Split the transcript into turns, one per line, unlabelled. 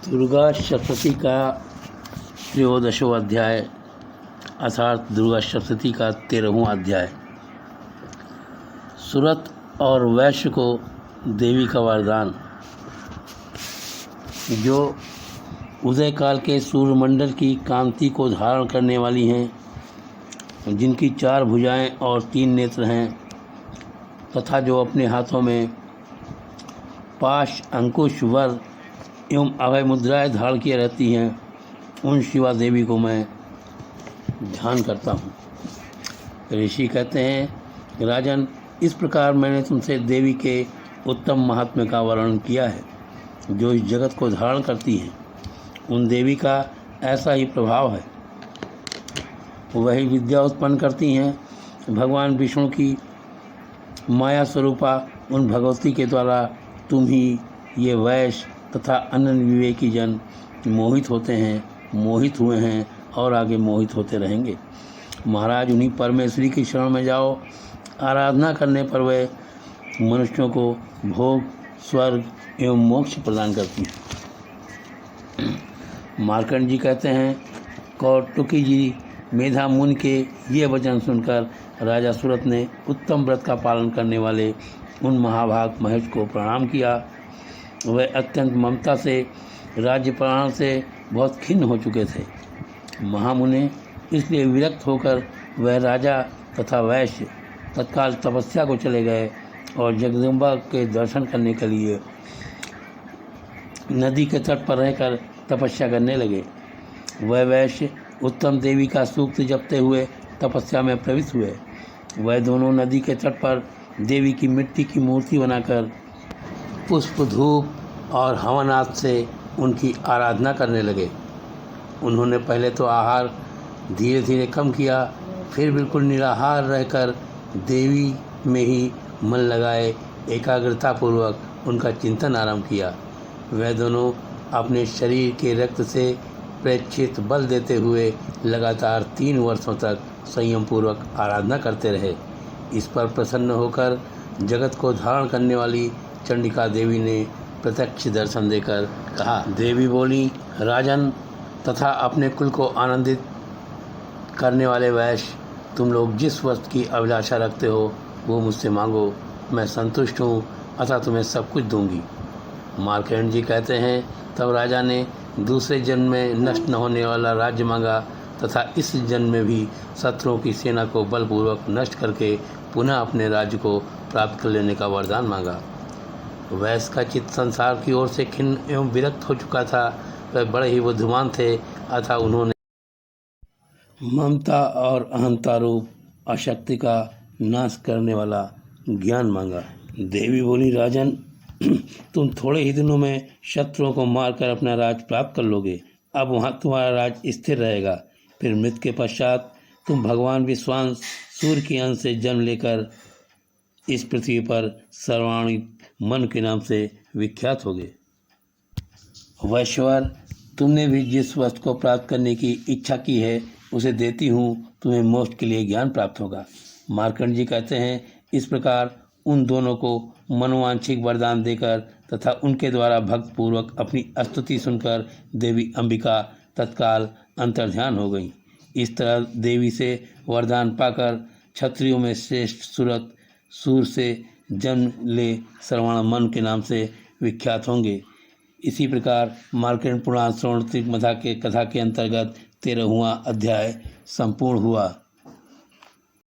दुर्गा सप्तशती का त्रयोदशों अध्याय अर्थात दुर्गा सप्तशती का 13वां अध्याय। सुरत और वैश्य को देवी का वरदान। जो उदय काल के सूर्यमंडल की कांति को धारण करने वाली हैं, जिनकी 4 भुजाएं और 3 नेत्र हैं, तथा जो अपने हाथों में पाश, अंकुश, वर एवं अभय मुद्राएं धारण किए रहती हैं, उन शिवा देवी को मैं ध्यान करता हूँ। ऋषि कहते हैं, राजन, इस प्रकार मैंने तुमसे देवी के उत्तम महात्म्य का वर्णन किया है, जो इस जगत को धारण करती हैं। उन देवी का ऐसा ही प्रभाव है, वही विद्या उत्पन्न करती हैं। भगवान विष्णु की माया स्वरूपा उन भगवती के द्वारा तुम ही ये वैश्य तथा अनन्य विवेकी जन मोहित होते हैं, मोहित हुए हैं और आगे मोहित होते रहेंगे। महाराज, उन्हीं परमेश्वरी की शरण में जाओ। आराधना करने पर वे मनुष्यों को भोग, स्वर्ग एवं मोक्ष प्रदान करती हैं। मार्कंड जी कहते हैं, कौटुकी जी मेधा मुनि के ये वचन सुनकर राजा सुरत ने उत्तम व्रत का पालन करने वाले उन महाभाग महेश को प्रणाम किया। वह अत्यंत ममता से राज्य प्राण से बहुत खिन्न हो चुके थे। महामुनि इसलिए विरक्त होकर वह राजा तथा वैश्य तत्काल तपस्या को चले गए और जगदम्बा के दर्शन करने के लिए नदी के तट पर रहकर तपस्या करने लगे। वह वैश्य उत्तम देवी का सूक्त जपते हुए तपस्या में प्रवृत्त हुए। वह दोनों नदी के तट पर देवी की मिट्टी की मूर्ति बनाकर पुष्प, धूप और हवनाद से उनकी आराधना करने लगे। उन्होंने पहले तो आहार धीरे धीरे कम किया, फिर बिल्कुल निराहार रहकर देवी में ही मन लगाए एकाग्रतापूर्वक उनका चिंतन आरंभ किया। वह दोनों अपने शरीर के रक्त से प्रेक्षित बल देते हुए लगातार 3 वर्षों तक संयम पूर्वक आराधना करते रहे। इस पर प्रसन्न होकर जगत को धारण करने वाली चंडिका देवी ने प्रत्यक्ष दर्शन देकर कहा। देवी बोली, राजन तथा अपने कुल को आनंदित करने वाले वैश्य, तुम लोग जिस वस्तु की अभिलाषा रखते हो वो मुझसे मांगो, मैं संतुष्ट हूँ अतः तुम्हें सब कुछ दूंगी। मार्कंड जी कहते हैं, तब राजा ने दूसरे जन्म में नष्ट न होने वाला राज्य मांगा तथा इस जन्म में भी शत्रुओं की सेना को बलपूर्वक नष्ट करके पुनः अपने राज्य को प्राप्त कर लेने का वरदान मांगा। वैश्य का चित्त संसार की ओर से खिन्न एवं विरक्त हो चुका था। वह बड़े ही बुद्धिमान थे, अतः उन्होंने ममता और अहंता रूप अशक्ति का नाश करने वाला ज्ञान मांगा। देवी बोली, राजन, तुम थोड़े ही दिनों में शत्रुओं को मारकर अपना राज प्राप्त कर लोगे। अब वहाँ तुम्हारा राज स्थिर रहेगा। फिर मृत्यु के पश्चात तुम भगवान विश्वास सूर्य के अंश से जन्म लेकर इस पृथ्वी पर सर्वाणी मन के नाम से विख्यात होगे। वैश्वर, तुमने भी जिस वस्तु को प्राप्त करने की इच्छा की है उसे देती हूँ, तुम्हें मोक्ष के लिए ज्ञान प्राप्त होगा। मार्कंड जी कहते हैं, इस प्रकार उन दोनों को मनोवांछिक वरदान देकर तथा उनके द्वारा भक्तपूर्वक अपनी स्तुति सुनकर देवी अंबिका तत्काल अंतर्ध्यान हो गई। इस तरह देवी से वरदान पाकर क्षत्रियों में श्रेष्ठ सुरत सूर से जन्म ले सर्वाण मन के नाम से विख्यात होंगे। इसी प्रकार मार्कंड पुराण श्रवण मथा के कथा के अंतर्गत 13वां अध्याय संपूर्ण हुआ।